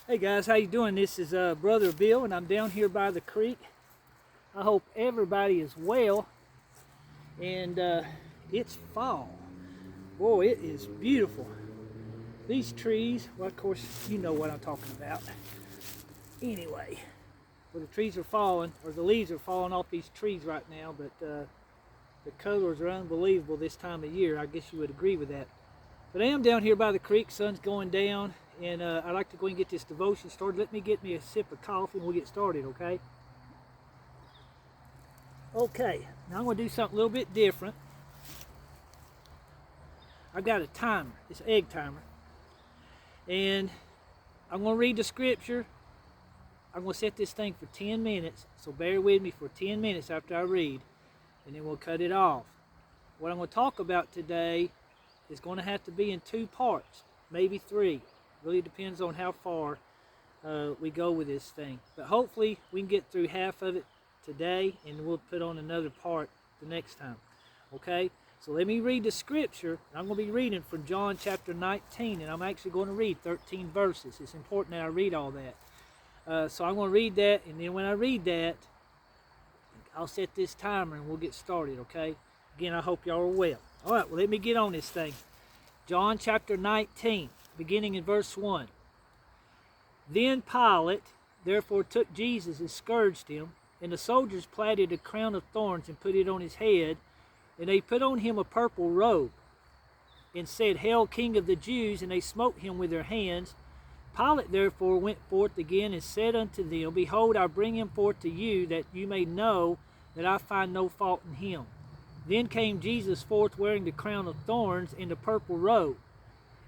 Hey guys, how you doing? This is Brother Bill, and I'm down here by the creek. I hope everybody is well, and it's fall. Boy, it is beautiful. These trees, well, of course, you know what I'm talking about. Anyway, well, the trees are falling, or the leaves are falling off these trees right now, but the colors are unbelievable this time of year. I guess you would agree with that. But I am down here by the creek, sun's going down, and I'd like to go and get this devotion started. Let me get me a sip of coffee and we'll get started, okay? Okay, now I'm going to do something a little bit different. I've got a timer, it's an egg timer, and I'm going to read the scripture. I'm going to set this thing for 10 minutes, so bear with me for 10 minutes after I read, and then we'll cut it off. What I'm going to talk about today is going to have to be in 2 parts, maybe 3. Really depends on how far we go with this thing. But hopefully we can get through half of it today, and we'll put on another part the next time. Okay? So let me read the scripture. I'm going to be reading from John chapter 19, and I'm actually going to read 13 verses. It's important that I read all that. So I'm going to read that, and then when I read that, I'll set this timer and we'll get started, okay? Again, I hope y'all are well. All right, well, let me get on this thing. John chapter 19, beginning in verse 1. Then Pilate therefore took Jesus and scourged him, and the soldiers plaited a crown of thorns and put it on his head, and they put on him a purple robe, and said, Hail, King of the Jews! And they smote him with their hands. Pilate therefore went forth again and said unto them, Behold, I bring him forth to you, that you may know that I find no fault in him. Then came Jesus forth wearing the crown of thorns and the purple robe.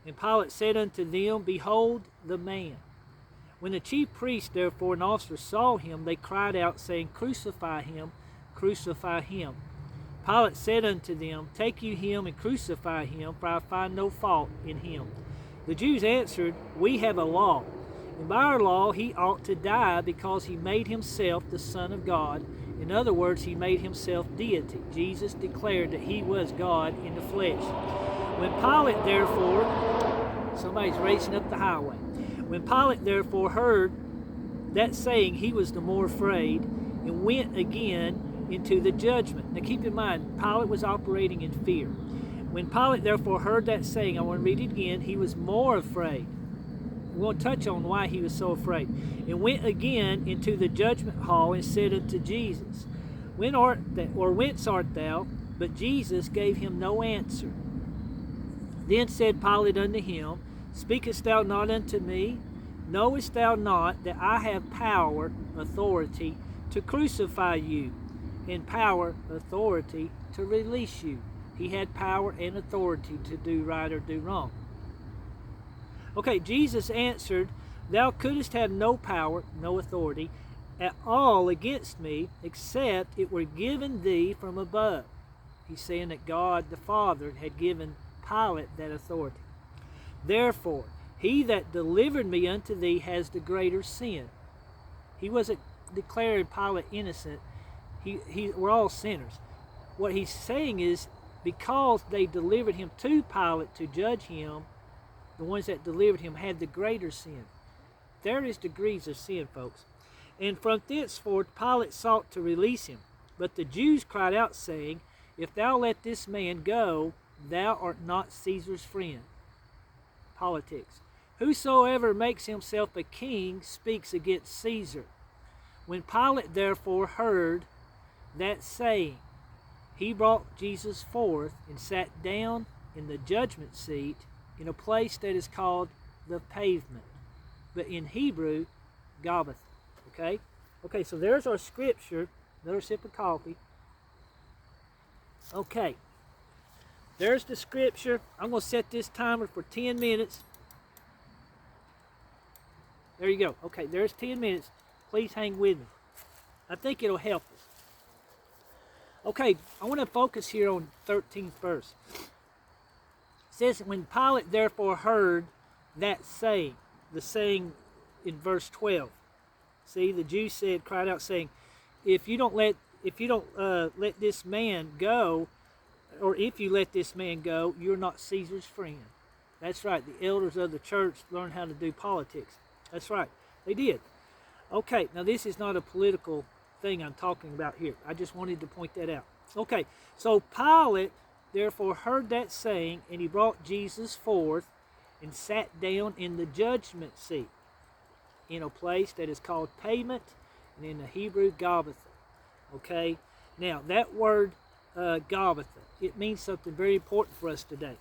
And Pilate said unto them, Behold the man. When the chief priests therefore and officers saw him, they cried out, saying, Crucify him, crucify him. Pilate said unto them, Take you him and crucify him, for I find no fault in him. The Jews answered, We have a law, and by our law he ought to die, because he made himself the Son of God. In other words, he made himself deity. Jesus declared that he was God in the flesh. When Pilate therefore, somebody's racing up the highway. When Pilate therefore heard that saying, he was the more afraid, and went again into the judgment. Now keep in mind, Pilate was operating in fear. When Pilate therefore heard that saying, I want to read it again, he was more afraid. We won't touch on why he was so afraid. And went again into the judgment hall and said unto Jesus, Whence art thou? But Jesus gave him no answer. Then said Pilate unto him, Speakest thou not unto me? Knowest thou not that I have power, authority, to crucify you, and power, authority, to release you? He had power and authority to do right or do wrong. Okay, Jesus answered, Thou couldst have no power, no authority at all against me, except it were given thee from above. He's saying that God the Father had given Pilate that authority. Therefore, he that delivered me unto thee has the greater sin. He wasn't declaring Pilate innocent. We're all sinners. What he's saying is, because they delivered him to Pilate to judge him, the ones that delivered him had the greater sin. There is degrees of sin, folks. And from thenceforth Pilate sought to release him. But the Jews cried out, saying, If thou let this man go, thou art not Caesar's friend. Politics. Whosoever makes himself a king speaks against Caesar. When Pilate therefore heard that saying, he brought Jesus forth and sat down in the judgment seat in a place that is called the pavement, but in Hebrew, Gabbatha. Okay? Okay, so there's our scripture. Another sip of coffee. Okay. There's the scripture. I'm going to set this timer for 10 minutes. There you go. Okay, there's 10 minutes. Please hang with me. I think it'll help us. Okay, I want to focus here on 13th verse. It says, When Pilate therefore heard that saying, the saying in verse 12. See, the Jews cried out, saying, If you don't let this man go, or if you let this man go, you're not Caesar's friend. That's right. The elders of the church learn how to do politics. That's right. They did. Okay, now this is not a political thing I'm talking about here. I just wanted to point that out. Okay, so Pilate therefore heard that saying, and he brought Jesus forth and sat down in the judgment seat in a place that is called pavement, and in the Hebrew, Gabbatha. Okay, now that word Gabbatha, it means something very important for us today.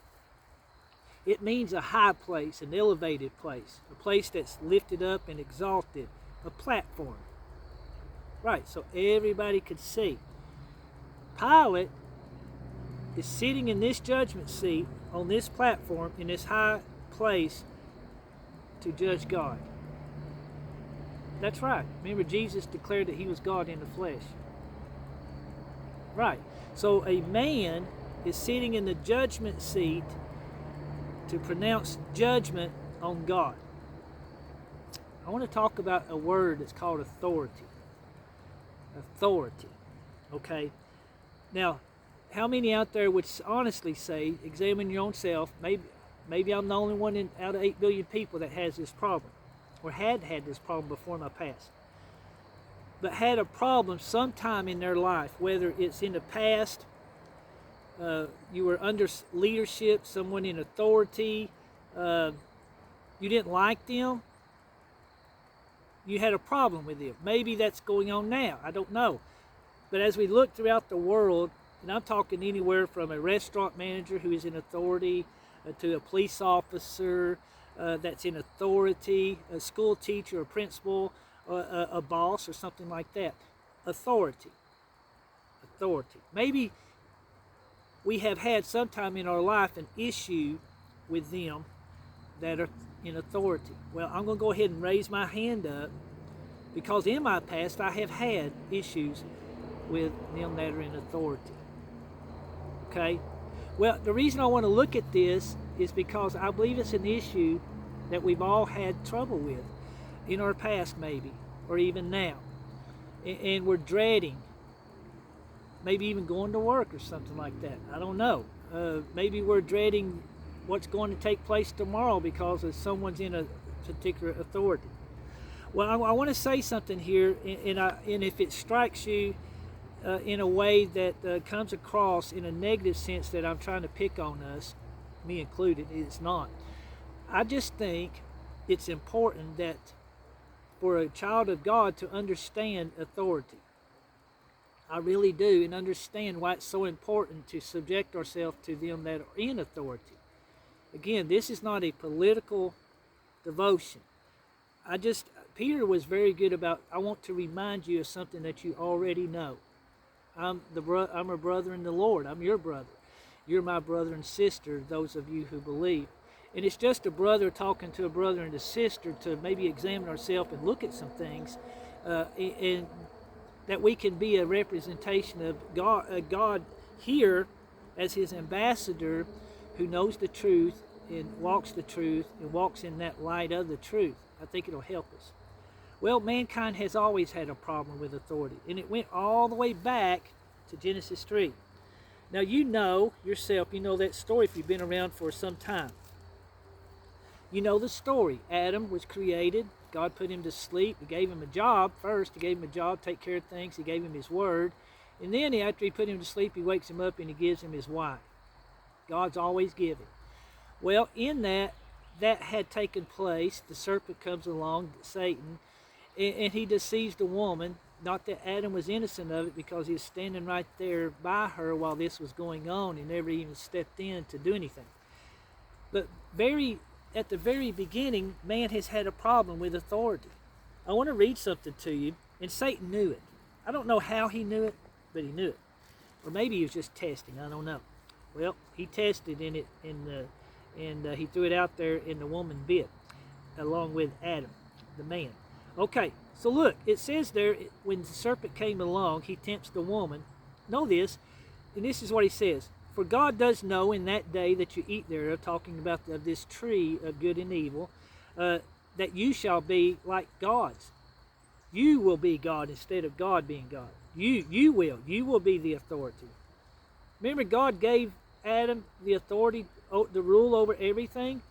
It means a high place, an elevated place, a place that's lifted up and exalted, a platform. Right, so everybody could see. Pilate is sitting in this judgment seat on this platform in this high place to judge God. That's right. Remember, Jesus declared that he was God in the flesh. Right. So a man is sitting in the judgment seat to pronounce judgment on God. I want to talk about a word that's called authority. Authority. Okay. Now, how many out there would honestly say, examine your own self, maybe I'm the only one out of 8 billion people that has this problem, or had this problem before in my past, but had a problem sometime in their life, whether it's in the past, you were under leadership, someone in authority, you didn't like them, you had a problem with them. Maybe that's going on now, I don't know. But as we look throughout the world, and I'm talking anywhere from a restaurant manager who is in authority to a police officer that's in authority, a school teacher, a principal, a boss, or something like that. Authority. Authority. Maybe we have had sometime in our life an issue with them that are in authority. Well, I'm going to go ahead and raise my hand up because in my past I have had issues with them that are in authority. Okay? Well, the reason I want to look at this is because I believe it's an issue that we've all had trouble with in our past, maybe, or even now. And we're dreading, maybe even going to work or something like that. I don't know. Maybe we're dreading what's going to take place tomorrow because of someone's in a particular authority. Well, I want to say something here, and if it strikes you in a way that comes across in a negative sense that I'm trying to pick on us, me included, it's not. I just think it's important that for a child of God to understand authority. I really do, and understand why it's so important to subject ourselves to them that are in authority. Again, this is not a political devotion. Peter was very good about, I want to remind you of something that you already know. I'm a brother in the Lord. I'm your brother. You're my brother and sister, those of you who believe. And it's just a brother talking to a brother and a sister to maybe examine ourselves and look at some things, and that we can be a representation of God here as his ambassador who knows the truth and walks the truth and walks in that light of the truth. I think it'll help us. Well, mankind has always had a problem with authority, and it went all the way back to Genesis 3. Now, you know yourself, you know that story if you've been around for some time. You know the story. Adam was created. God put him to sleep. He gave him a job first. He gave him a job, take care of things. He gave him his word. And then after he put him to sleep, he wakes him up and he gives him his wife. God's always giving. Well, in that had taken place. The serpent comes along, Satan, and he deceives the woman. Not that Adam was innocent of it because he was standing right there by her while this was going on and never even stepped in to do anything. But at the very beginning, man has had a problem with authority. I want to read something to you, and Satan knew it. I don't know how he knew it, but he knew it. Or maybe he was just testing, I don't know. Well, he tested in it, and he threw it out there, and the woman bit, along with Adam, the man. Okay, so look, it says there, when the serpent came along, he tempts the woman. Know this, and this is what he says. For God does know in that day that you eat thereof, talking about this tree of good and evil, that you shall be like gods. You will be God instead of God being God. You will be the authority. Remember, God gave Adam the authority, the rule over everything.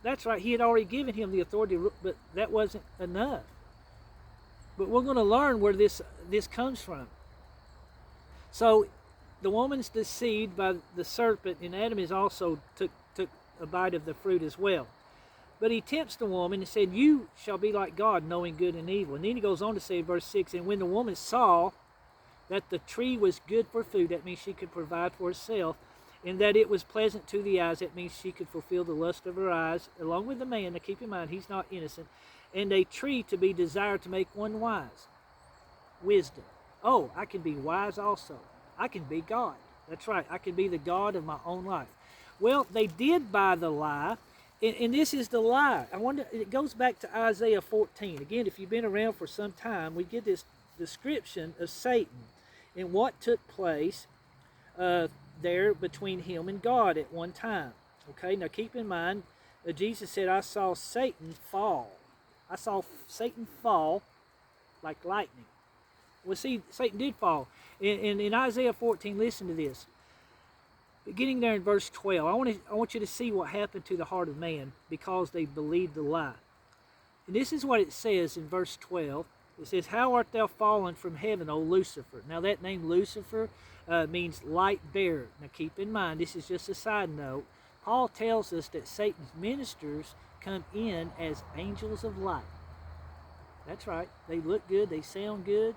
That's right. He had already given him the authority, but that wasn't enough. But we're going to learn where this comes from. So the woman's deceived by the serpent, and Adam is also took a bite of the fruit as well. But he tempts the woman and said, "You shall be like God, knowing good and evil." And then he goes on to say in verse 6, "And when the woman saw that the tree was good for food," that means she could provide for herself, "and that it was pleasant to the eyes," that means she could fulfill the lust of her eyes, along with the man, now keep in mind, he's not innocent, "and a tree to be desired to make one wise." Wisdom. Oh, I can be wise also. I can be God. That's right. I can be the God of my own life. Well, they did buy the lie, and this is the lie. I wonder, it goes back to Isaiah 14. Again, if you've been around for some time, we get this description of Satan and what took place there between him and God at one time. Okay, now keep in mind, Jesus said, "I saw Satan fall." I saw Satan fall like lightning. Well, see, Satan did fall. In Isaiah 14, listen to this. Beginning there in verse 12, I want you to see what happened to the heart of man because they believed the lie. And this is what it says in verse 12. It says, "How art thou fallen from heaven, O Lucifer?" Now that name Lucifer means light bearer. Now keep in mind, this is just a side note. Paul tells us that Satan's ministers come in as angels of light. That's right. They look good, they sound good,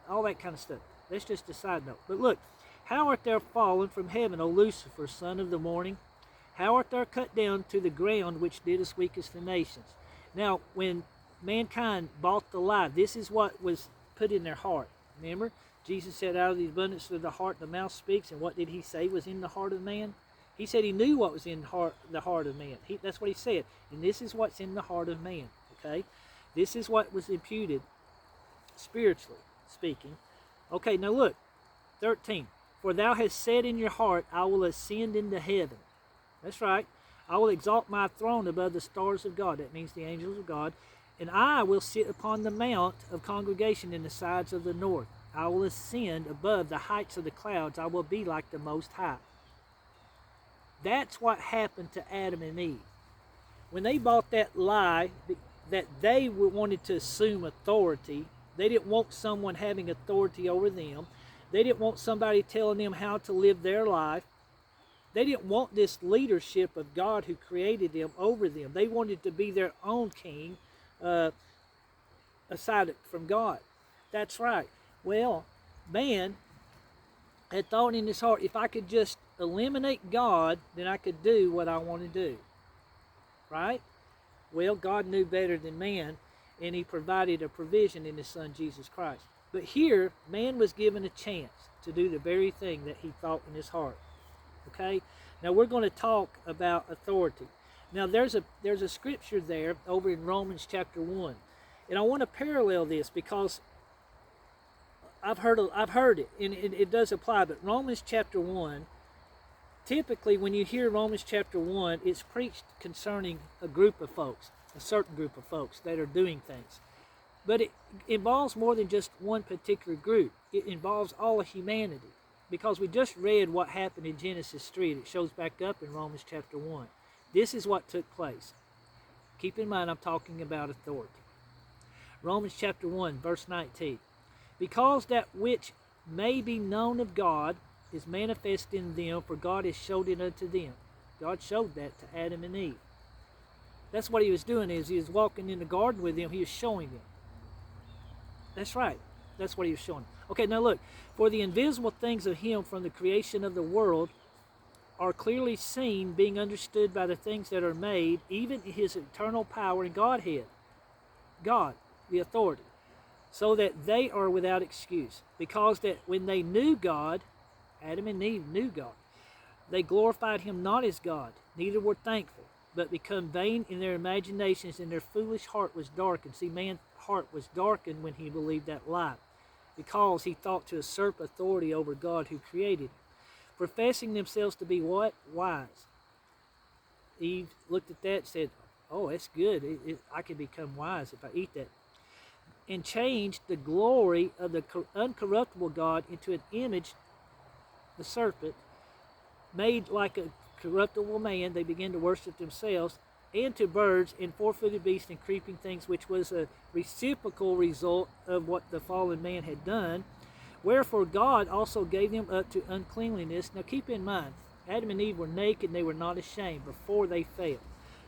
all that kind of stuff. That's just a side note. But look, "How art thou fallen from heaven, O Lucifer, son of the morning? How art thou cut down to the ground, which didst weakest the nations?" Now, when mankind bought the lie, this is what was put in their heart. Remember, Jesus said, "Out of the abundance of the heart the mouth speaks." And what did he say was in the heart of man? He said he knew what was in the heart of man. That's what he said. And this is what's in the heart of man. Okay? This is what was imputed, spiritually speaking. Okay, now look, 13. "For thou hast said in your heart, I will ascend into heaven." That's right. "I will exalt my throne above the stars of God." That means the angels of God. "And I will sit upon the mount of congregation in the sides of the north. I will ascend above the heights of the clouds. I will be like the Most High." That's what happened to Adam and Eve. When they bought that lie that they wanted to assume authority, they didn't want someone having authority over them. They didn't want somebody telling them how to live their life. They didn't want this leadership of God who created them over them. They wanted to be their own king aside from God. That's right. Well, man had thought in his heart, if I could just eliminate God, then I could do what I want to do. Right? Well, God knew better than man, and he provided a provision in his son, Jesus Christ. But here, man was given a chance to do the very thing that he thought in his heart. Okay? Now we're going to talk about authority. Now there's a scripture there over in Romans chapter 1. And I want to parallel this because I've heard it, and it does apply, but Romans chapter 1, typically when you hear Romans chapter 1, it's preached concerning a group of folks, a certain group of folks that are doing things. But it involves more than just one particular group. It involves all of humanity. Because we just read what happened in Genesis 3. It shows back up in Romans chapter 1. This is what took place. Keep in mind, I'm talking about authority. Romans chapter 1, verse 19. "Because that which may be known of God is manifest in them, for God has showed it unto them." God showed that to Adam and Eve. That's what he was doing, is he was walking in the garden with them. He was showing them. That's right. That's what he was showing. Okay, now look. "For the invisible things of him from the creation of the world are clearly seen, being understood by the things that are made, even his eternal power and Godhead." God, the authority. "So that they are without excuse. Because that when they knew God," Adam and Eve knew God, "they glorified him not as God, neither were thankful, but become vain in their imaginations, and their foolish heart was darkened." See, man's heart was darkened when he believed that lie, because he thought to usurp authority over God who created him. "Professing themselves to be what? Wise." Eve looked at that and said, "Oh, that's good. I can become wise if I eat that." "And changed the glory of the uncorruptible God into an image," the serpent, "made like a corruptible man." They began to worship themselves and to birds and four-footed beasts and creeping things, which was a reciprocal result of what the fallen man had done. Wherefore God also gave them up to uncleanliness. Now keep in mind, Adam and Eve were naked and they were not ashamed before they fell,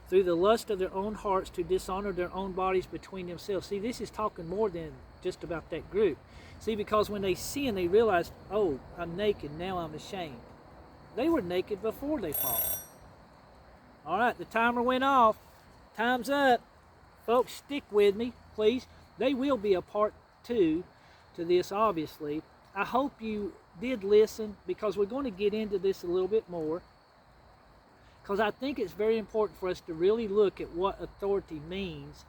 through the lust of their own hearts, to dishonor their own bodies between themselves. See, this is talking more than just about that group. See, because when they sin, they realize, oh, I'm naked, now I'm ashamed. They were naked before they fall. All right, the timer went off. Time's up. Folks, stick with me, please. There will be a part 2 to this, obviously. I hope you did listen, because we're going to get into this a little bit more, because I think it's very important for us to really look at what authority means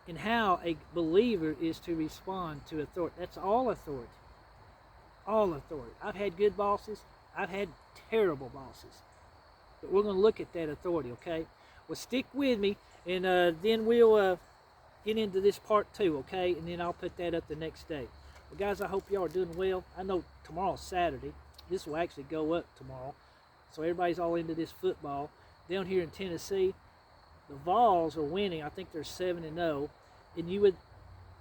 and how a believer is to respond to authority. That's all authority. All authority. I've had good bosses. I've had terrible bosses. But we're going to look at that authority, okay? Well, stick with me, and then we'll get into this part 2, okay? And then I'll put that up the next day. Well, guys, I hope y'all are doing well. I know tomorrow's Saturday. This will actually go up tomorrow. So everybody's all into this football. Down here in Tennessee, the Vols are winning. I think they're 7-0. And you would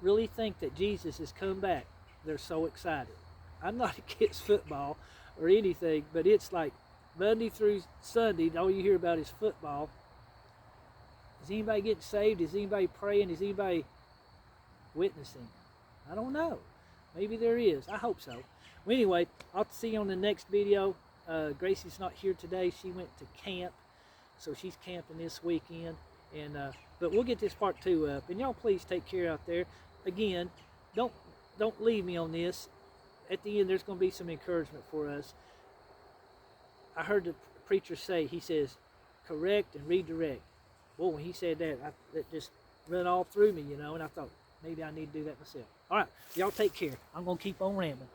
really think that Jesus has come back. They're so excited. I'm not against football or anything, but it's like Monday through Sunday, all you hear about is football. Is anybody getting saved? Is anybody praying? Is anybody witnessing? I don't know. Maybe there is. I hope so. Well, anyway, I'll see you on the next video. Gracie's not here today. She went to camp, so she's camping this weekend. And but we'll get this part 2 up. And y'all please take care out there. Again, don't leave me on this. At the end, there's going to be some encouragement for us. I heard the preacher say, he says, correct and redirect. Well, when he said that, it just ran all through me, you know, and I thought, maybe I need to do that myself. All right, y'all take care. I'm going to keep on rambling.